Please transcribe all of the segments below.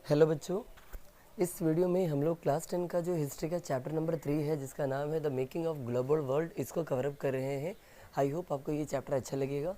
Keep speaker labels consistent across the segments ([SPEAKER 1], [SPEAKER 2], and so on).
[SPEAKER 1] Hello बच्चों, इस video में हम लोग क्लास 10 का जो हिस्ट्री का चैप्टर नंबर 3 है जिसका नाम है the making of global world, इसको कवर अप कर रहे हैं। आई होप आपको ये चैप्टर अच्छा लगेगा।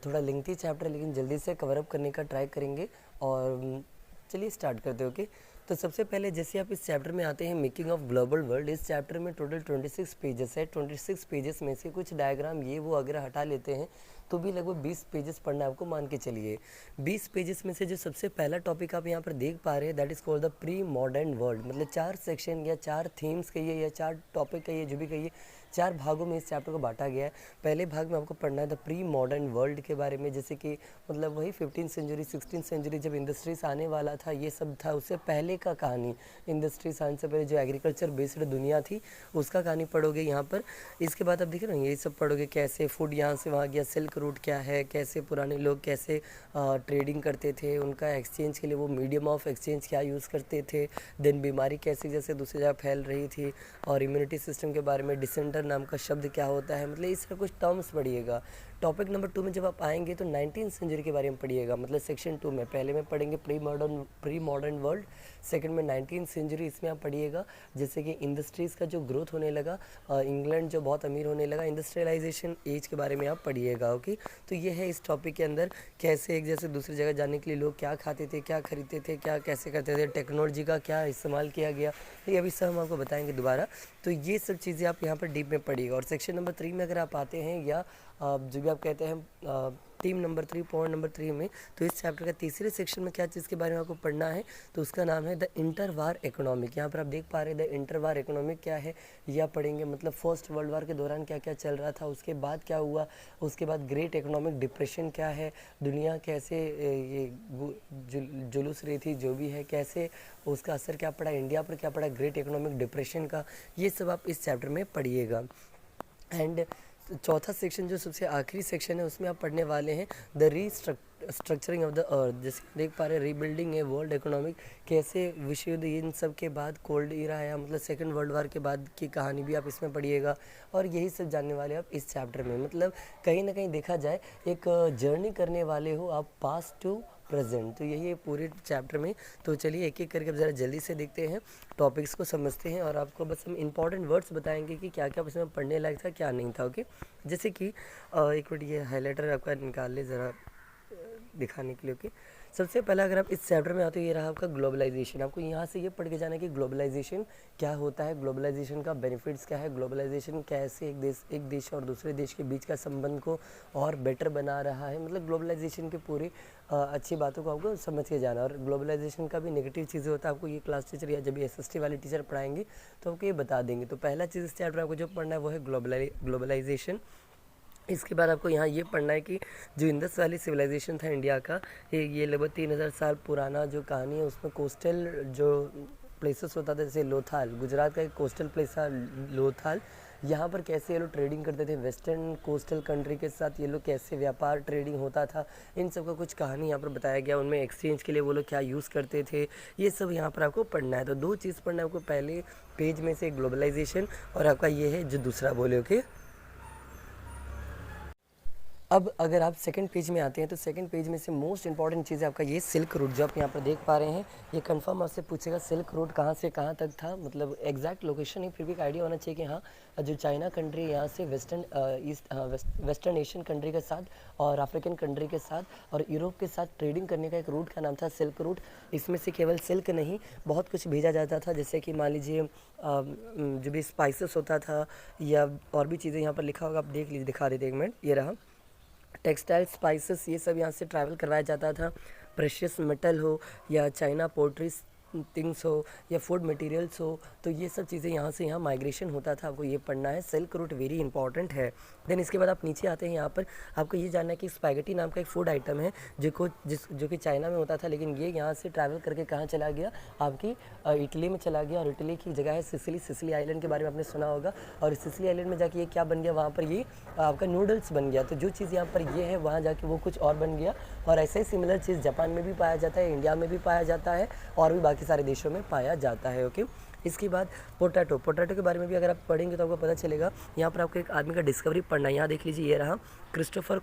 [SPEAKER 1] थोड़ा लेंथी चैप्टर लेकिन जल्दी से कवर अप करने का ट्राई करेंगे। और चलिए स्टार्ट करते हैं। ओके, तो सबसे पहले जैसे आप इस चैप्टर में आते हैं मेकिंग ऑफ ग्लोबल वर्ल्ड, इस चैप्टर में टोटल 26 पेजेस है। 26 पेजेस में से कुछ डायग्राम ये वो अगर हटा लेते हैं तो भी लगभग 20 पेजेस पढ़ना आपको मान के चलिए। 20 पेजेस में से जो सबसे पहला टॉपिक आप यहाँ पर देख पा रहे हैं that is called the pre modern world. मतलब 4 सेक्शन या 4 थीम्स कहिए या 4 टॉपिक कहिए, जो भी कहिए, 4 भागों में इस चैप्टर को बांटा गया है। पहले भाग में आपको पढ़ना है द प्री मॉडर्न वर्ल्ड के बारे में, जैसे कि मतलब वही 15th सेंचुरी 16th सेंचुरी जब इंडस्ट्रीज आने वाला था, ये सब था। उससे पहले का कहानी, इंडस्ट्रीज आने से पहले जो एग्रीकल्चर बेस्ड दुनिया थी उसका कहानी पढ़ोगे यहाँ पर। इसके बाद आप देख रहे हो ये सब पढ़ोगे, कैसे फूड यहाँ से वहाँ गया, सिल्क रूट क्या है, कैसे पुराने लोग कैसे ट्रेडिंग करते थे, उनका एक्सचेंज के लिए वो मीडियम ऑफ एक्सचेंज क्या यूज़ करते थे, देन बीमारी कैसे जैसे दूसरी जगह फैल रही थी, और इम्यूनिटी सिस्टम के बारे में डिसेंटर नाम का शब्द क्या होता है। मतलब इसका कुछ टर्म्स पढ़िएगा। टॉपिक नंबर 2 में जब आप आएंगे तो 19th सेंचुरी के बारे में पढ़िएगा। मतलब सेक्शन 2 में पहले में पढ़ेंगे प्री मॉडर्न वर्ल्ड, सेकंड में 19th सेंचुरी, इसमें आप पढ़िएगा जैसे कि इंडस्ट्रीज़ का जो ग्रोथ होने लगा, इंग्लैंड जो बहुत अमीर होने लगा, इंडस्ट्रियलाइजेशन एज के बारे में आप पढ़िएगा। ओके, तो ये है इस टॉपिक के अंदर, कैसे एक जैसे दूसरी जगह जाने के लिए लोग क्या खाते थे, क्या खरीदते थे, क्या कैसे करते थे, टेक्नोलॉजी का क्या इस्तेमाल किया गया, ये अभी सब हम आपको बताएंगे दोबारा। तो ये सब चीज़ें आप यहाँ पर डीप में पढ़िएगा। और सेक्शन नंबर 3 में अगर आप आते हैं, या जो भी आप कहते हैं टीम नंबर 3, पॉइंट नंबर 3 में, तो इस चैप्टर का तीसरे सेक्शन में क्या चीज़ के बारे में आपको पढ़ना है, तो उसका नाम है द इंटरवार इकोनॉमिक। यहाँ पर आप देख पा रहे हैं द इंटरवार इकोनॉमिक क्या है, ये आप पढ़ेंगे। मतलब फर्स्ट वर्ल्ड वार के दौरान क्या क्या चल रहा था, उसके बाद क्या हुआ, उसके बाद ग्रेट इकोनॉमिक डिप्रेशन क्या है, दुनिया कैसे ये जुलूस रही थी, जो भी है, कैसे उसका असर क्या पड़ा, इंडिया पर क्या पड़ा ग्रेट इकोनॉमिक डिप्रेशन का, ये सब आप इस चैप्टर में पढ़िएगा। एंड चौथा सेक्शन जो सबसे आखिरी सेक्शन है उसमें आप पढ़ने वाले हैं the restructuring of the earth. जैसे देख पा रहे हैं रीबिल्डिंग है वर्ल्ड इकोनॉमिक, कैसे विश्व युद्ध इन सब के बाद कोल्ड ईरा आया, मतलब सेकंड वर्ल्ड वार के बाद की कहानी भी आप इसमें पढ़िएगा। और यही सब जानने वाले आप इस चैप्टर में। मतलब कहीं ना कहीं देखा जाए एक जर्नी करने वाले हो आप पास्ट टू प्रेजेंट, तो यही है पूरे चैप्टर में। तो चलिए एक एक करके अब ज़रा जल्दी से देखते हैं, टॉपिक्स को समझते हैं, और आपको बस हम इंपॉर्टेंट वर्ड्स बताएंगे कि क्या क्या उसमें पढ़ने लायक था क्या नहीं था। ओके, जैसे कि एक मिनट ये हाइलाइटर आपका निकाल ले ज़रा दिखाने के लिए। ओके, सबसे पहला अगर आप इस चैप्टर में आते हो, ये रहा आपका ग्लोबलाइजेशन। आपको यहाँ से ये पढ़ के जाना है कि ग्लोबलाइजेशन क्या होता है, ग्लोबलाइजेशन का बेनिफिट्स क्या है, ग्लोबलाइजेशन कैसे एक देश और दूसरे देश के बीच का संबंध को और बेटर बना रहा है। मतलब ग्लोबलाइजेशन के पूरी अच्छी बातों को आपको समझ के जाना। और ग्लोबलाइजेशन का भी नेगेटिव चीज़ें होता है, आपको ये क्लास टीचर या जब SST वाले टीचर पढ़ाएंगे तो आपको ये बता देंगे। तो पहला चीज़ इस चैप्टर में आपको जो पढ़ना है वो है ग्लोबलाइजेशन। इसके बाद आपको यहाँ ये पढ़ना है कि जो इंडस वैली सिविलाइजेशन था इंडिया का, ये लगभग 3000 साल पुराना जो कहानी है, उसमें कोस्टल जो प्लेसेस होता था, जैसे लोथाल, गुजरात का एक कोस्टल प्लेस था लोथाल, यहाँ पर कैसे ये लोग ट्रेडिंग करते थे वेस्टर्न कोस्टल कंट्री के साथ, ये लोग कैसे व्यापार ट्रेडिंग होता था, इन सब का कुछ कहानी यहाँ पर बताया गया। उनमें एक्सचेंज के लिए वो लोग क्या यूज़ करते थे, ये सब यहाँ पर आपको पढ़ना है। तो 2 चीज़ पढ़ना है आपको, पहले पेज में से ग्लोबलाइजेशन, और आपका ये है जो दूसरा बोले। ओके, अब अगर आप सेकंड पेज में आते हैं तो सेकंड पेज में से मोस्ट इंपॉर्टेंट चीज़ है आपका ये सिल्क रूट, जो आप यहाँ पर देख पा रहे हैं। ये कंफर्म आपसे पूछेगा सिल्क रूट कहाँ से कहाँ तक था, मतलब एग्जैक्ट लोकेशन नहीं, फिर भी एक आइडिया होना चाहिए कि हाँ जो चाइना कंट्री यहाँ से वेस्टर्न एशियन कंट्री के साथ और अफ्रीकन कंट्री के साथ और यूरोप के साथ ट्रेडिंग करने का एक रूट का नाम था सिल्क रूट। इसमें से केवल सिल्क नहीं, बहुत कुछ भेजा जाता था, जैसे कि मान लीजिए जो भी स्पाइसेस होता था या और भी चीज़ें यहाँ पर लिखा होगा, आप देख लीजिए, दिखा देते एक मिनट, ये रहा टेक्सटाइल स्पाइसेस, ये सब यहाँ से ट्रैवल करवाया जाता था। प्रेशियस मेटल हो या चाइना पोर्ट्री थिंग्स हो या फूड मटेरियल्स हो, तो ये सब चीज़ें यहाँ से यहाँ माइग्रेशन होता था, आपको ये पढ़ना है। सिल्क रूट वेरी इंपॉर्टेंट है। देन इसके बाद आप नीचे आते हैं, यहाँ पर आपको ये जानना है कि स्पैगेटी नाम का एक फूड आइटम है जो कि चाइना में होता था, लेकिन ये यहाँ से ट्रैवल करके कहाँ चला गया, आपकी इटली में चला गया। और इटली की जगह है सिसिली आइलैंड के बारे में आपने सुना होगा। और सिसिली आइलैंड में जाके ये क्या बन गया, वहाँ पर ये आपका नूडल्स बन गया। तो जो चीज़ यहाँ पर ये है वहाँ जाके वो कुछ और बन गया। और ऐसे ही सिमिलर चीज़ जापान में भी पाया जाता है, इंडिया में भी पाया जाता है, और भी बाकी सारे देशों में पाया जाता है। ओके, इसके बाद पोटैटो के बारे में भी अगर आप पढ़ेंगे तो आपको पता चलेगा। यहाँ पर आपको एक आदमी का डिस्कवरी पढ़ना है। यहाँ देख लीजिए, ये रहा क्रिस्टोफर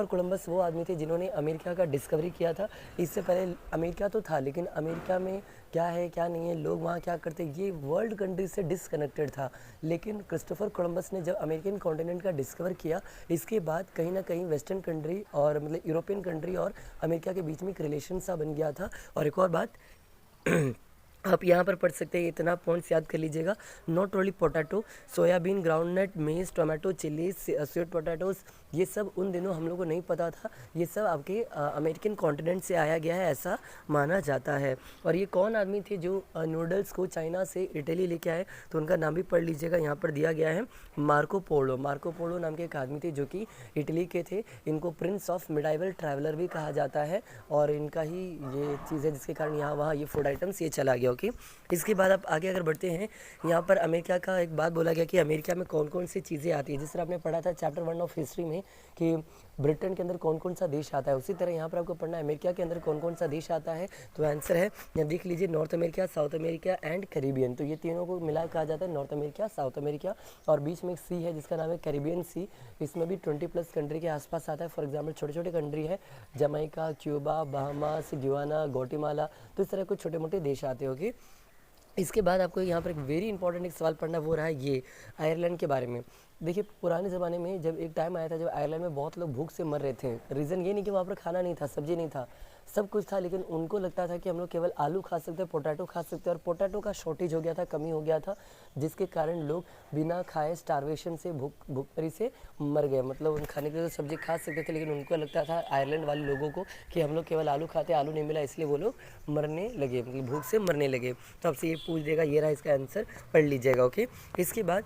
[SPEAKER 1] कोलंबस वो आदमी थे जिन्होंने अमेरिका का डिस्कवरी किया था। इससे पहले अमेरिका तो था, लेकिन अमेरिका में क्या है क्या नहीं है, लोग वहाँ क्या करते, ये वर्ल्ड कंट्री से डिसकनेक्टेड था। लेकिन क्रिस्टोफर कोलंबस ने जब अमेरिकन कॉन्टिनेंट का डिस्कवर किया, इसके बाद कहीं ना कहीं वेस्टर्न कंट्री और मतलब यूरोपियन कंट्री और अमेरिका के बीच में एक रिलेशन सा बन गया था। और एक और बात आप यहाँ पर पढ़ सकते हैं, इतना पॉइंट्स याद कर लीजिएगा। Not only potato, soybean, groundnut, मेज, टोमेटो, चिली, स्वीट पोटैटोज, ये सब उन दिनों हम लोग को नहीं पता था। ये सब आपके अमेरिकन कॉन्टिनेंट से आया गया है, ऐसा माना जाता है। और ये कौन आदमी थे जो नूडल्स को चाइना से इटली लेके आए, तो उनका नाम भी पढ़ लीजिएगा, यहाँ पर दिया गया है मार्को पोलो नाम के एक आदमी थे जो कि इटली के थे। इनको प्रिंस ऑफ मिडाइवल ट्रैवलर भी कहा जाता है, और इनका ही ये चीज़ है जिसके कारण यहाँ वहाँ ये फूड आइटम्स ये चला गया। ओके, इसके बाद आप आगे अगर बढ़ते हैं, यहाँ पर अमेरिका का एक बात बोला गया कि अमेरिका में कौन कौन सी चीज़ें आती है। जिस तरह आपने पढ़ा था चैप्टर 1 ऑफ हिस्ट्री में कि ब्रिटेन के अंदर कौन कौन सा देश आता है, उसी तरह यहाँ पर आपको पढ़ना है अमेरिका के अंदर कौन कौन सा देश आता है। तो आंसर है, यहाँ देख लीजिए, north America, south America and Caribbean. तो ये तीनों को मिला कहा जाता है नॉर्थ अमेरिका, साउथ अमेरिका, और बीच में एक सी है जिसका नाम है कैरिबियन सी। इसमें भी 20+ कंट्री के आसपास आता है। फॉर एग्जाम्पल छोटे छोटे कंट्री है, Jamaica, Cuba, Bahamas, Guyana, Guatemala, तो इस तरह कुछ छोटे मोटे देश आते होंगे। इसके बाद आपको यहाँ पर एक वेरी इंपॉर्टेंट एक सवाल पढ़ना, वो रहा है ये आयरलैंड के बारे में। देखिए, पुराने ज़माने में जब एक टाइम आया था जब आयरलैंड में बहुत लोग भूख से मर रहे थे। रीज़न ये नहीं कि वहाँ पर खाना नहीं था, सब्जी नहीं था, सब कुछ था, लेकिन उनको लगता था कि हम लोग केवल आलू खा सकते हैं, पोटैटो खा सकते हैं, और पोटैटो का शॉर्टेज हो गया था, कमी हो गया था, जिसके कारण लोग बिना खाए स्टारवेशन से भूखमरी से मर गए। मतलब उन खाने के लिए सब्जी खा सकते थे, लेकिन उनको लगता था आयरलैंड वाले लोगों को कि हम लोग केवल आलू खाते, आलू नहीं मिला, इसलिए वो लोग मरने लगे, मतलब भूख से मरने लगे। तो आपसे ये पूछ देगा, ये रहा इसका आंसर, पढ़ लीजिएगा। ओके, इसके बाद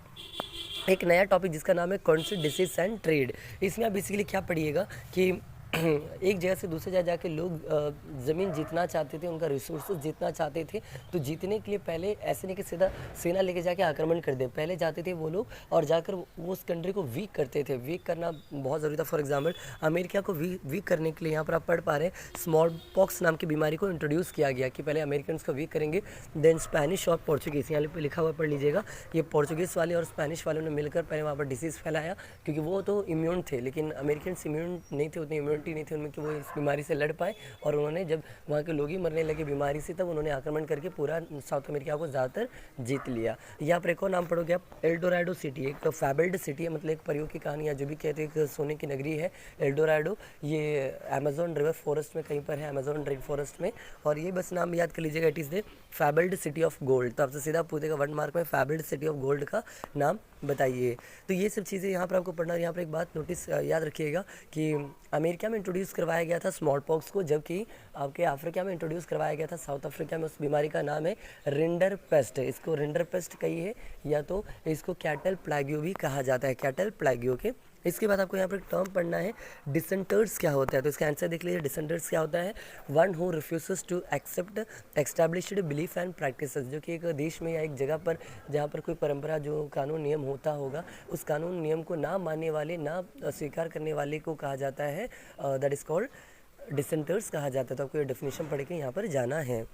[SPEAKER 1] एक नया टॉपिक जिसका नाम है कॉन्फ्लिक्ट, डिसीज एंड ट्रेड। इसमें आप बेसिकली क्या पढ़िएगा कि एक जगह से दूसरी जगह जाके लोग ज़मीन जीतना चाहते थे, उनका रिसोर्सेज जीतना चाहते थे। तो जीतने के लिए पहले ऐसे नहीं कि सीधा सेना लेके जाके आक्रमण कर दे, पहले जाते थे वो लोग और जाकर वो उस कंट्री को वीक करते थे। वीक करना बहुत ज़रूरी था। फॉर एग्जांपल अमेरिका को वीक करने के लिए यहाँ पर आप पढ़ पा रहे हैं, स्मॉल पॉक्स नाम की बीमारी को इंट्रोड्यूस किया गया कि पहले अमेरिकन को वीक करेंगे, देन स्पेनिश और पोर्चुगीज़, यहाँ पर लिखा हुआ पढ़ लीजिएगा, ये पोर्चुगीज़ वाले और स्पेनिश वालों ने मिलकर पहले वहाँ पर डिसीज़ फैलाया, क्योंकि वो तो इम्यून थे, लेकिन अमेरिकन इम्यून नहीं थे, उतनी इम्यूनिटी नहीं थी उनमें कि वो इस बीमारी से लड़ पाए। और उन्होंने जब वहाँ के लोग ही मरने लगे बीमारी से, तब उन्होंने आक्रमण करके पूरा साउथ अमेरिका को ज़्यादातर जीत लिया। यहाँ पर एक और नाम पढ़ोगे आप, एल्डोराडो सिटी, एक तो फैबल्ड सिटी है, मतलब एक परियों की कहानी है, जो भी कहते हैं, एक सोने की नगरी है एल्डोराडो। ये अमेजोन रिवर फॉरेस्ट में कहीं पर है, अमेजोन रेन फॉरेस्ट में, और ये बस नाम याद कर लीजिएगा, it is the fabled city of gold. तो आपसे सीधा पूछेगा 1 मार्क में, फैबल्ड सिटी ऑफ गोल्ड का नाम बताइए। तो ये सब चीज़ें यहाँ पर आपको पढ़ना। यहाँ पर एक बात नोटिस याद रखिएगा कि अमेरिका में इंट्रोड्यूस करवाया गया था स्मॉल पॉक्स को, जबकि आपके अफ्रीका में इंट्रोड्यूस करवाया गया था, साउथ अफ्रीका में। उस बीमारी का नाम है रिंडर पेस्ट। इसको रिंडर पेस्ट कहिए या तो इसको कैटल प्लैग्यू भी कहा जाता है, कैटल प्लैग्यू के। इसके बाद आपको यहाँ पर एक टर्म पढ़ना है, डिसेंटर्स क्या होता है। तो इसका आंसर देख लीजिए, डिसेंटर्स क्या होता है, one who refuses to accept established belief and practices. जो कि एक देश में या एक जगह पर जहाँ पर कोई परंपरा, जो कानून नियम होता होगा, उस कानून नियम को ना मानने वाले, ना स्वीकार करने वाले को कहा जाता है, दैट इज़ कॉल्ड डिसेंटर्स कहा जाता है। तो आपको ये डेफिनेशन पढ़ के यहाँ पर जाना है।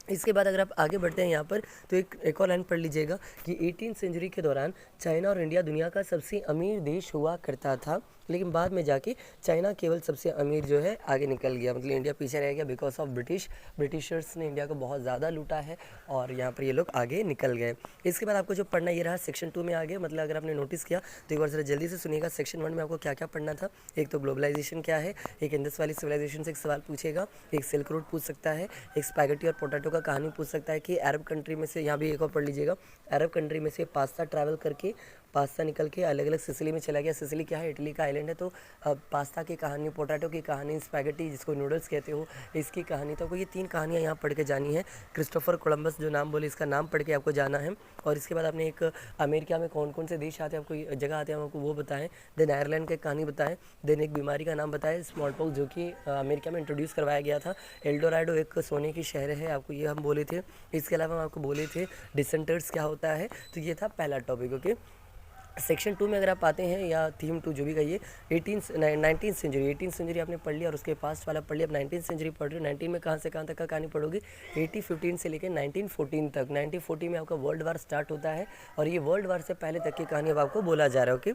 [SPEAKER 1] इसके बाद अगर आप आगे बढ़ते हैं यहाँ पर, तो एक और लाइन पढ़ लीजिएगा कि 18वीं सेंचुरी के दौरान चाइना और इंडिया दुनिया का सबसे अमीर देश हुआ करता था, लेकिन बाद में जाके चाइना केवल सबसे अमीर जो है आगे निकल गया, मतलब इंडिया पीछे रह गया बिकॉज ऑफ ब्रिटिशर्स ने इंडिया को बहुत ज़्यादा लूटा है और यहाँ पर ये लोग आगे निकल गए। इसके बाद आपको जो पढ़ना ये रहा सेक्शन 2 में आगे, मतलब अगर आपने नोटिस किया तो एक बार ज़रा जल्दी से सुनिएगा। सेक्शन 1 में आपको क्या क्या पढ़ना था, एक तो ग्लोबलाइजेशन क्या है, एक इंडस वैली सिविलाइजेशन से एक सवाल पूछेगा, एक सिल्क रोड पूछ सकता है, एक स्पैगेटी और पोटैटो का कहानी पूछ सकता है कि अरब कंट्री में से, यहाँ भी एक और पढ़ लीजिएगा, अरब कंट्री में से पास्ता ट्रैवल करके, पास्ता निकल के अलग अलग सिसिली में चला गया। सिसिली क्या है, इटली का आइलैंड है। तो पास्ता की कहानी, पोटैटो की कहानी, स्पैगेटी जिसको नूडल्स कहते हो, इसकी कहानी। तो आपको ये 3 कहानियाँ यहाँ पढ़ के जानी है। क्रिस्टोफर कोलंबस जो नाम बोले, इसका नाम पढ़ के आपको जाना है। और इसके बाद आपने एक अमेरिका में कौन कौन से देश आते हैं, आपको जगह आते हैं, आपको वो बताएं। देन आयरलैंड की कहानी बताएं। देन एक बीमारी का नाम बताएं, स्मॉल पॉक्स, जो कि अमेरिका में इंट्रोड्यूस करवाया गया था। एल्डोराडो एक सोने की शहर है, आपको ये हम बोले थे। इसके अलावा हम आपको बोले थे डिसेंटर्स क्या होता है। तो ये था पहला टॉपिक। ओके, सेक्शन 2 में अगर आप आते हैं या थीम 2 जो भी कहिए, 19th सेंचुरी आपने पढ़ लिया और उसके पास्ट वाला पढ़ लिया। अब 19th सेंचुरी पढ़ रहे हो, 19 में कहाँ से कहाँ तक का कहानी पढ़ोगे, 1815 से लेकर 1914 तक। 1940 में आपका वर्ल्ड वार स्टार्ट होता है और ये वर्ल्ड वार से पहले तक की कहानी अब आपको बोला जा रहा है। ओके,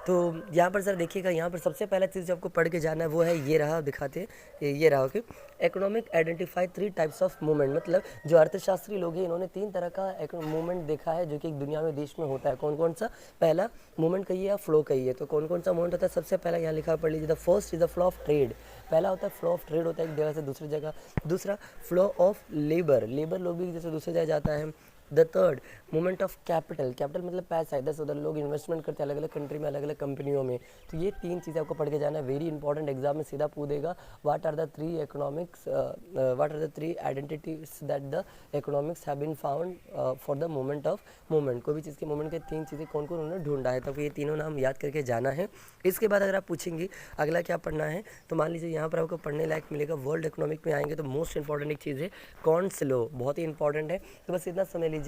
[SPEAKER 1] तो यहाँ पर सर देखिएगा, यहाँ पर सबसे पहला चीज़ जो आपको पढ़ के जाना है वो है ये रहा, दिखाते हैं ये रहा। Okay, economic identify 3 types of movement, मतलब जो अर्थशास्त्री लोग हैं इन्होंने 3 तरह का मूवमेंट देखा है जो कि एक दुनिया में देश में होता है। कौन कौन सा, पहला मूवमेंट कहिए या फ्लो कहिए, तो कौन कौन सा मूवमेंट होता है, सबसे पहला यहाँ लिखा पढ़ लीजिए। The first is the flow of trade, पहला होता है फ्लो ऑफ ट्रेड होता है एक जगह से दूसरी जगह। दूसरा फ्लो ऑफ लेबर, लेबर लोग भी जैसे दूसरी जगह जाता है। The third movement of capital, capital मतलब पैसा, इधर से उधर लोग इन्वेस्टमेंट करते हैं अलग अलग कंट्री में, अलग अलग कंपनियों में। तो ये 3 चीज़ें आपको पढ़ के जाना है, वेरी इंपॉर्टेंट, एग्जाम में सीधा पूछेगा। What are the 3 economics, what are the 3 identities that the economics have been found for the movement of movement, कोई भी चीज़ के मूवमेंट के 3 चीज़ें कौन कौन उन्होंने ढूंढा है, तब ये तीनों नाम याद करके जाना है। इसके बाद अगर आप पूछेंगे अगला क्या पढ़ना है, तो मान लीजिए यहाँ पर आपको पढ़ने लायक मिलेगा। वर्ल्ड इकोनॉमिक में आएंगे तो मोस्ट इंपॉर्टेंट एक चीज़ है कॉन्स लॉ, बहुत ही इंपॉर्टेंट है। तो बस इतना समझ लीजिए,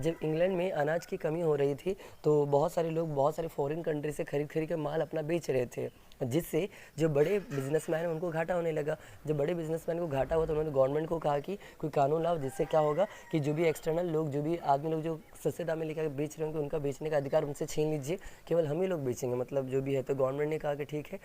[SPEAKER 1] जब इंग्लैंड में अनाज की कमी हो रही थी तो बहुत सारे लोग बहुत सारे फॉरेन कंट्री से खरीद के माल अपना बेच रहे थे, जिससे जो बड़े बिजनेसमैन हैं उनको घाटा होने लगा। जब बड़े बिजनेसमैन को घाटा हुआ तो उन्होंने गवर्नमेंट को कहा कि कोई कानून लाओ जिससे क्या होगा कि जो भी एक्सटर्नल लोग, जो भी आदमी लोग जो सस्ते दाम में लेकर बेच रहे होंगे उनका बेचने का अधिकार उनसे छीन लीजिए, केवल हम ही लोग बेचेंगे, मतलब जो भी है। तो गवर्नमेंट ने कहा कि ठीक है,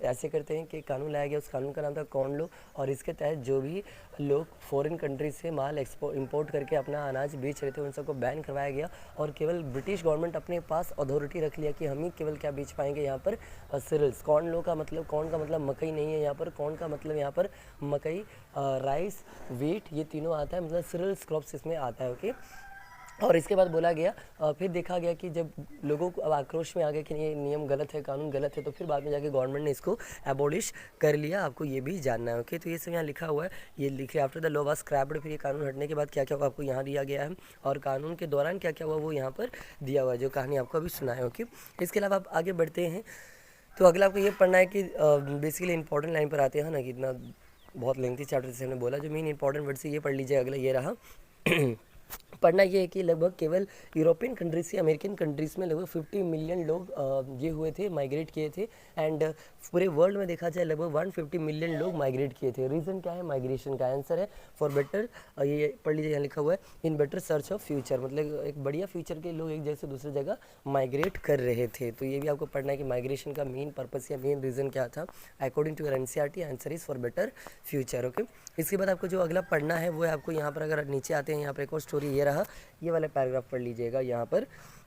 [SPEAKER 1] ऐसे करते हैं कि कानून लाया गया, उस कानून का नाम था कॉर्न लॉ, और इसके तहत जो भी लोग फॉरेन कंट्री से माल इंपोर्ट करके अपना अनाज बेच रहे थे उन सबको बैन करवाया गया, और केवल ब्रिटिश गवर्नमेंट अपने पास अथॉरिटी रख लिया कि हम ही केवल क्या बेच पाएंगे यहाँ पर सीरियल्स। कॉर्न लॉ का मतलब, कॉर्न का मतलब मकई नहीं है यहाँ पर, कॉर्न का मतलब यहाँ पर मकई, राइस, व्हीट, ये तीनों आता है, मतलब सीरियल्स क्रॉप्स इसमें आता है। ओके, और इसके बाद बोला गया, फिर देखा गया कि जब लोगों को अब आक्रोश में आ गया कि ये नियम गलत है, कानून गलत है, तो फिर बाद में जाके गवर्नमेंट ने इसको एबॉलिश कर लिया। आपको ये भी जानना है। ओके, तो ये सब यहाँ लिखा हुआ है, ये लिखे after the law was scraped, फिर ये कानून हटने के बाद क्या क्या हुआ आपको यहाँ दिया गया है, और कानून के दौरान क्या क्या हुआ वो यहाँ पर दिया हुआ है, जो कहानी आपको अभी सुना है। ओके, इसके अलावा आप आगे बढ़ते हैं, तो अगला आपको ये पढ़ना है कि बेसिकली इंपॉर्टेंट लाइन पर आते हैं ना, कि इतना बहुत लेंथी चैप्टर जैसे हमने बोला, जो मेन इंपॉर्टेंट वर्ड से ये पढ़ लीजिए। अगला ये रहा पढ़ना ये है कि लगभग केवल यूरोपियन कंट्रीज से अमेरिकन कंट्रीज़ में लगभग 50 मिलियन लोग ये हुए थे, माइग्रेट किए थे, एंड पूरे वर्ल्ड में देखा जाए लगभग 150 मिलियन लोग माइग्रेट किए थे। रीज़न क्या है माइग्रेशन का, आंसर है फॉर बेटर, ये पढ़ लीजिए यहाँ लिखा हुआ है, in better search of future, मतलब एक बढ़िया फ्यूचर के लोग एक जगह से दूसरी जगह माइग्रेट कर रहे थे। तो ये भी आपको पढ़ना है कि माइग्रेशन का मेन पर्पस या मेन रीज़न क्या था। According to your NCERT answer is for better future. Okay, इसके बाद आपको जो अगला पढ़ना है वो है आपको यहाँ पर, अगर नीचे आते हैं यहाँ पर एक और स्टोरी ये रहा, ये वाला पैराग्राफ पढ़ लीजिएगा यहाँ पर,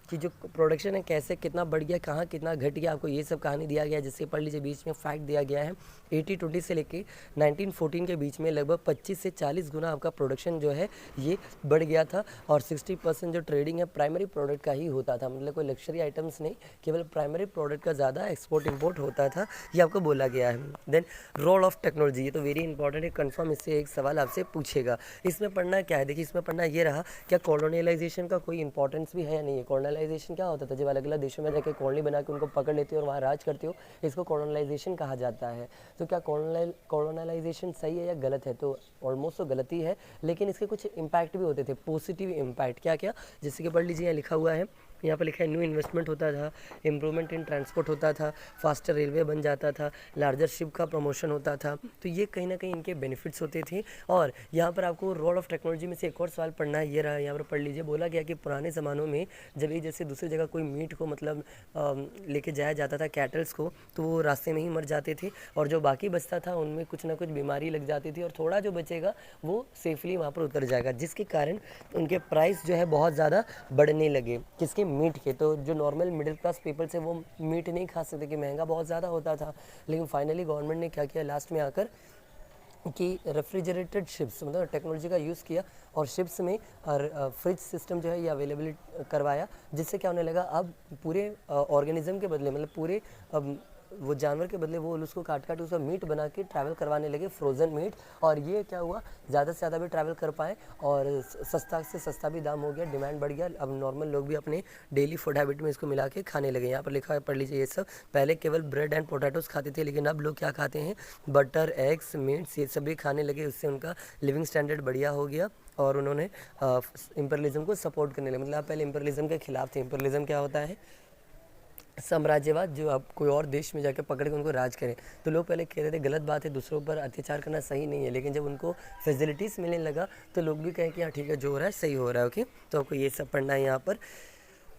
[SPEAKER 1] कि जो प्रोडक्शन है कैसे कितना बढ़ गया, कहाँ कितना घट गया, आपको ये सब कहानी दिया गया है, जिससे पढ़ लीजिए। बीच में फैक्ट दिया गया है 80-20 से लेके 1914 के बीच में लगभग 25 से 40 गुना आपका प्रोडक्शन जो है ये बढ़ गया था, और 60% जो ट्रेडिंग है प्राइमरी प्रोडक्ट का ही होता था, मतलब कोई लग्जरी आइटम्स नहीं, केवल प्राइमरी प्रोडक्ट का ज़्यादा एक्सपोर्ट इम्पोर्ट होता था, ये आपको बोला गया है। देन रोल ऑफ टेक्नोलॉजी, ये तो वेरी इंपॉर्टेंट है, कन्फर्म इससे एक सवाल आपसे पूछेगा। इसमें पढ़ना क्या है, देखिए इसमें पढ़ना ये रहा, क्या कॉलोनियलाइजेशन का कोई इंपॉर्टेंस भी है या नहीं है। कॉलोनियलाइजेशन क्या होता था, जब अलग अलग देशों में जाके कॉलोनी बना के उनको पकड़ लेते हो और वहाँ राज करते हो, इसको कॉलोनाइजेशन कहा जाता है। तो क्या कॉलोनाइजेशन सही है या गलत है, तो ऑलमोस्ट तो गलत ही है, लेकिन इसके कुछ इम्पैक्ट भी होते थे, पॉजिटिव इम्पैक्ट। क्या क्या, जैसे कि पढ़ लीजिए यहाँ लिखा हुआ है, यहाँ पर लिखा है न्यू इन्वेस्टमेंट होता था, इम्प्रूवमेंट इन ट्रांसपोर्ट होता था, फास्टर रेलवे बन जाता था, लार्जर शिप का प्रमोशन होता था, तो ये कहीं ना कहीं इनके बेनिफिट्स होते थे। और यहाँ पर आपको रोल ऑफ टेक्नोलॉजी में से एक और सवाल पढ़ना है, ये रहा, यहाँ पर पढ़ लीजिए। बोला गया कि पुराने ज़मानों में जब एक जैसे दूसरी जगह कोई मीट को मतलब लेके जाया जाता था कैटल्स को, तो वो रास्ते में ही मर जाते थे, और जो बाकी बचता था उनमें कुछ ना कुछ बीमारी लग जाती थी, और थोड़ा जो बचेगा वो सेफली वहाँ पर उतर जाएगा, जिसके कारण उनके प्राइस जो है बहुत ज़्यादा बढ़ने लगे, किसके, मीट के। तो जो नॉर्मल मिडिल क्लास पीपल्स है वो मीट नहीं खा सकते कि महंगा बहुत ज़्यादा होता था, लेकिन फाइनली गवर्नमेंट ने क्या किया लास्ट में आकर कि रेफ्रिजरेटेड शिप्स, मतलब टेक्नोलॉजी का यूज़ किया और शिप्स में फ्रिज सिस्टम जो है ये अवेलेबल करवाया, जिससे क्या होने लगा, अब पूरे ऑर्गेनिज्म के बदले, मतलब पूरे वो जानवर के बदले वो उसको काट काट उसका मीट बना के ट्रैवल करवाने लगे, फ्रोज़न मीट। और ये क्या हुआ, ज़्यादा से ज़्यादा भी ट्रैवल कर पाए और सस्ता से सस्ता भी दाम हो गया, डिमांड बढ़ गया। अब नॉर्मल लोग भी अपने डेली फूड हैबिट में इसको मिला के खाने लगे। यहाँ पर लिखा है, पढ़ लीजिए ये सब। पहले केवल ब्रेड एंड पोटैटोस खाते थे, लेकिन अब लोग क्या खाते हैं, बटर, एग्स, मीट्स, ये सब भी खाने लगे। उससे उनका लिविंग स्टैंडर्ड बढ़िया हो गया और उन्होंने इम्पीरियलिज्म को सपोर्ट करने लगे। मतलब आप पहले इम्पीरियलिज्म के खिलाफ थे। इम्पीरियलिज्म क्या होता है, साम्राज्यवाद, जो आप कोई और देश में जाकर पकड़ के उनको राज करें। तो लोग पहले कह रहे थे गलत बात है, दूसरों पर अत्याचार करना सही नहीं है, लेकिन जब उनको फैसिलिटीज़ मिलने लगा तो लोग भी कहें कि हाँ ठीक है, जो हो रहा है सही हो रहा है। ओके, तो आपको ये सब पढ़ना है यहाँ पर।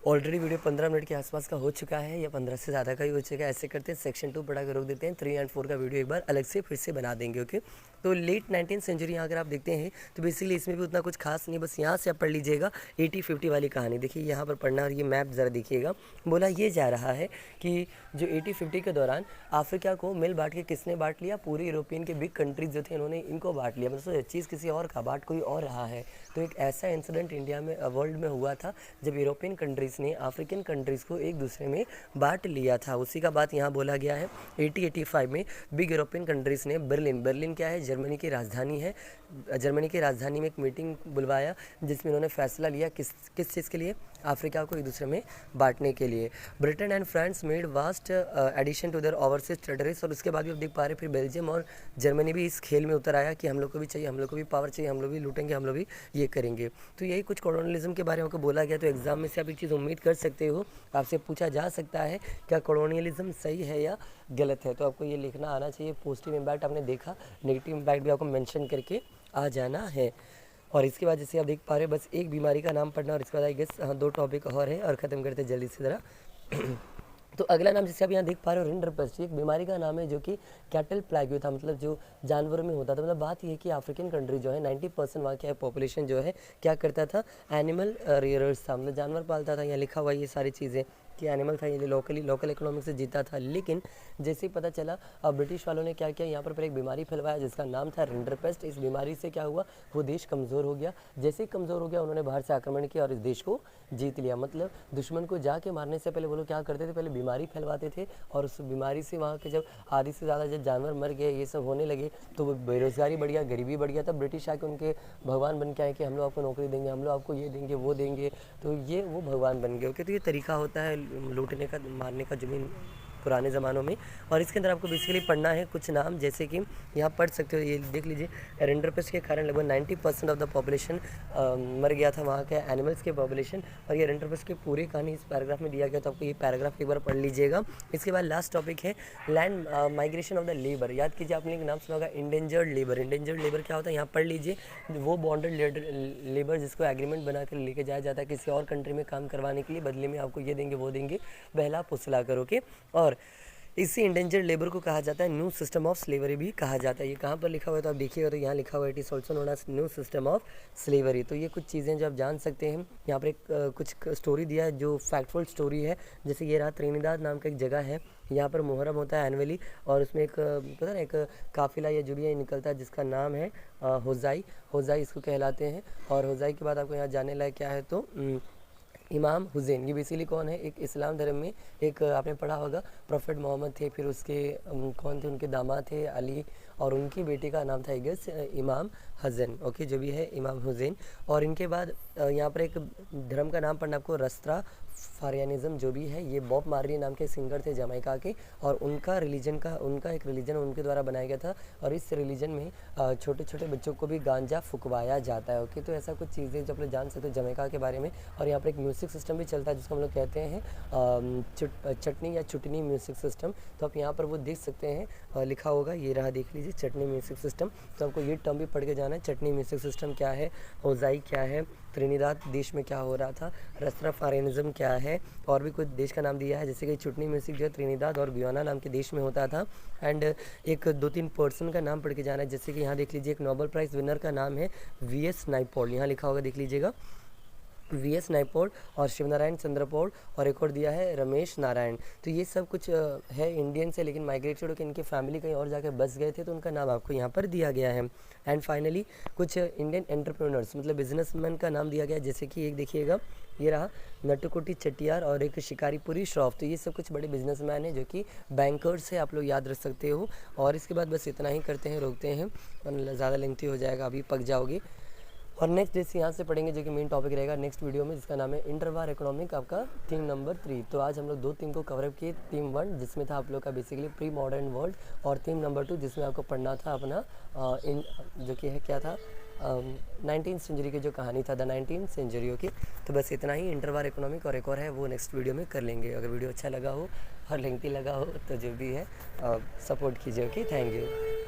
[SPEAKER 1] ऑलरेडी वीडियो 15 मिनट के आसपास का हो चुका है, या 15 से ज़्यादा का ही हो चुका है। ऐसे करते हैं सेक्शन 2 पढ़ा कर रोक देते हैं, 3 एंड 4 का वीडियो एक बार अलग से फिर से बना देंगे। ओके, तो लेट 19th सेंचुरी यहाँ अगर आप देखते हैं तो बेसिकली इसमें भी उतना कुछ खास नहीं, बस यहाँ से आप पढ़ लीजिएगा 80-50 वाली कहानी। देखिए यहाँ पर पढ़ना, और ये मैप ज़रा देखिएगा। बोला ये जा रहा है कि जो 80-50 के दौरान अफ्रीका को मिल बांट के किसने बांट लिया, पूरे यूरोपियन के बिग कंट्रीज जो थे इन्होंने इनको बांट लिया। मतलब चीज़ किसी और का, बांट कोई और रहा है। तो एक ऐसा इंसिडेंट इंडिया में, वर्ल्ड में हुआ था जब यूरोपियन कंट्रीज़ ने अफ्रीकन कंट्रीज़ को एक दूसरे में बांट लिया था। उसी का बात यहाँ बोला गया है। 80-85 में बिग यूरोपियन कंट्रीज़ ने बर्लिन क्या है, जर्मनी की राजधानी है, जर्मनी की राजधानी में एक मीटिंग बुलवाया जिसमें उन्होंने फैसला लिया किस चीज़ के लिए, अफ्रीका को एक दूसरे में बांटने के लिए। Britain and France made vast addition to their overseas territories. और उसके बाद भी आप देख पा रहे हैं फिर बेल्जियम और जर्मनी भी इस खेल में उतर आया कि हम लोग को भी चाहिए, हम लोग को भी पावर चाहिए, हम लोग भी लूटेंगे, हम लोग भी ये करेंगे। तो यही कुछ कॉलोनियलिज्म के बारे में आपको बोला गया। तो एग्जाम में से आप एक चीज़ उम्मीद कर सकते हो, आपसे पूछा जा सकता है क्या कॉलोनियलिज्म सही है या गलत है। तो आपको ये लिखना आना चाहिए। पॉजिटिव इम्पैक्ट आपने देखा, नेगेटिव इम्पैक्ट भी आपको मेंशन करके आ जाना है। और इसके बाद जैसे आप देख पा रहे हैं बस एक बीमारी का नाम पढ़ना, और इसके बाद आई गेस 2 टॉपिक और है और ख़त्म करते हैं जल्दी से ज़रा। तो अगला नाम जैसे आप यहाँ देख पा रहे हो रिंडरपेस्ट, एक बीमारी का नाम है जो कि कैटल प्लैग था, मतलब जो जानवरों में होता था। मतलब बात ये है कि अफ्रीकन कंट्री जो है 90% वहाँ क्या है, पॉपुलेशन जो है क्या करता था, एनिमल रियरर्स था, मतलब जानवर पालता था। यहाँ लिखा हुआ ये सारी चीज़ें कि एनिमल था, ये लोकल इकोनॉमिक से जीता था। लेकिन जैसे ही पता चला अब ब्रिटिश वालों ने क्या किया, यहाँ पर एक बीमारी फैलवाया जिसका नाम था रिंडरपेस्ट। इस बीमारी से क्या हुआ, वो देश कमज़ोर हो गया। जैसे ही कमज़ोर हो गया उन्होंने बाहर से आक्रमण किया और इस देश को जीत लिया। मतलब दुश्मन को जाके मारने से पहले वो लोग क्या करते थे, पहले बीमारी फैलवाते थे, और उस बीमारी से वहाँ के जब आधी से ज़्यादा जब जानवर मर गए, ये सब होने लगे, तो वो बेरोज़गारी बढ़ गया, गरीबी बढ़ गया। तब ब्रिटिश आके उनके भगवान बन के आए कि हम लोग आपको नौकरी देंगे, हम लोग आपको ये देंगे, वो देंगे। तो ये वो भगवान बन गए। ओके, तो ये तरीका होता है लूटने का, मारने का ज़मीन पुराने ज़मानों में। और इसके अंदर आपको बेसिकली पढ़ना है कुछ नाम, जैसे कि यहाँ पढ़ सकते हो, ये देख लीजिए। रिंडरपेस्ट के कारण लगभग 90% ऑफ द पॉपुलेशन मर गया था, वहाँ के एनिमल्स के पॉपुलेशन। और ये रिंडरपेस्ट की पूरी कहानी इस पैराग्राफ में दिया गया, तो आपको ये पैराग्राफ एक बार पढ़ लीजिएगा। इसके बाद लास्ट टॉपिक है land migration of the labour. याद कीजिए, आपने एक नाम सुना होगा इंडेंजर्ड लेबर। इंडेंजर्ड लेबर क्या होता है, यहाँ पढ़ लीजिए। वो बॉन्डेड लेबर जिसको एग्रीमेंट बना कर लेके जाया जाता है किसी और कंट्री में काम करवाने के लिए, बदले में आपको ये देंगे वो देंगे, बहला फुसला करो के। और इसी इंडेंजर्ड लेबर को कहा जाता है न्यू सिस्टम ऑफ स्लेवरी भी कहा जाता है। ये कहाँ पर लिखा हुआ है तो आप देखिएगा, तो यहाँ लिखा हुआ है it is also known as new system of slavery. तो ये कुछ चीज़ें जो आप जान सकते हैं। यहाँ पर एक कुछ स्टोरी दिया है जो फैक्टफुल स्टोरी है। जैसे ये रहा, त्रिनिदाद नाम का एक जगह है, यहाँ पर मुहर्रम होता है एनुअली, और उसमें एक पता ना एक काफिला या जो भी निकलता है जिसका नाम है होजाई इसको कहलाते हैं। और होजाई के बाद आपको यहाँ जाने लायक क्या है, तो इमाम हुसैन, ये बेसिकली कौन है, एक इस्लाम धर्म में एक आपने पढ़ा होगा प्रोफेट मोहम्मद थे, फिर उसके कौन थे, उनके दामाद थे अली, और उनकी बेटी का नाम था इगस इमाम हसन। ओके, जो भी है इमाम हुसैन। और इनके बाद यहाँ पर एक धर्म का नाम पढ़ना आपको, रस्त्रा फारियानिज़म जो भी है, ये बॉब मार्ली नाम के सिंगर थे जमैका के, और उनका एक रिलीजन उनके द्वारा बनाया गया था। और इस रिलीजन में छोटे छोटे बच्चों को भी गांजा फुकवाया जाता है। ओके, तो ऐसा कुछ चीज़ें जो आप लोग जान सकते हो जमैका के बारे में। और यहाँ पर एक म्यूज़िक सिस्टम भी चलता है जिसको हम लोग कहते हैं चटनी या चुटनी म्यूज़िक सिस्टम। तो आप यहाँ पर वो देख सकते हैं, लिखा होगा, ये रहा देख लीजिए, चटनी म्यूज़िक सिस्टम। तो आपको ये टर्म भी पढ़ के जाना है, चटनी म्यूज़िक सिस्टम क्या है, होजाई क्या है, त्रिनिदाद देश में क्या हो रहा था, रस्त्राफारिनिज्म क्या है, और भी कुछ देश का नाम दिया है। जैसे कि चुटनी म्यूजिक जो है त्रिनिदाद और गुयाना नाम के देश में होता था। एंड एक 2-3 पर्सन का नाम पढ़ के जाना है। जैसे कि यहाँ देख लीजिए, एक नोबेल प्राइज़ विनर का नाम है वीएस नाइपॉल, यहाँ लिखा होगा, देख लीजिएगा, वीएस नाइपॉल, और शिवनारायण चंद्रपॉल, और एक और दिया है रमेश नारायण। तो ये सब कुछ है इंडियन से, लेकिन माइग्रेटेड होकर इनकी फैमिली कहीं और जाके बस गए थे, तो उनका नाम आपको यहाँ पर दिया गया है। एंड फाइनली कुछ इंडियन एंटरप्रेन्योर्स मतलब बिजनेसमैन का नाम दिया गया। जैसे कि एक देखिएगा, ये रहा नटुकुटी चटियार और एक शिकारीपुरी श्रॉफ। तो ये सब कुछ बड़े बिजनेसमैन हैं जो कि बैंकर्स है, आप लोग याद रख सकते हो। और इसके बाद बस इतना ही करते हैं, रोकते हैं, ज़्यादा लेंथी हो जाएगा, अभी पक जाओगे। और नेक्स्ट जैसे यहाँ से पढ़ेंगे जो कि मेन टॉपिक रहेगा नेक्स्ट वीडियो में, जिसका नाम है इंटरवार इकोनॉमिक, आपका थीम नंबर 3। तो आज हम लोग 2 थीम को कवरअप किए। थीम 1 जिसमें था आप लोग का बेसिकली प्री मॉडर्न वर्ल्ड, और थीम नंबर 2 जिसमें आपको पढ़ना था अपना जो कि है क्या था, 19th सेंचुरी की जो कहानी था, द 19 सेंचुरियों की। तो बस इतना ही। इंटरवार इकोनॉमिक और एक और है, वो नेक्स्ट वीडियो में कर लेंगे। अगर वीडियो अच्छा लगा हो और लेंथी लगा हो तो जो भी है सपोर्ट कीजिए। Okay, thank you.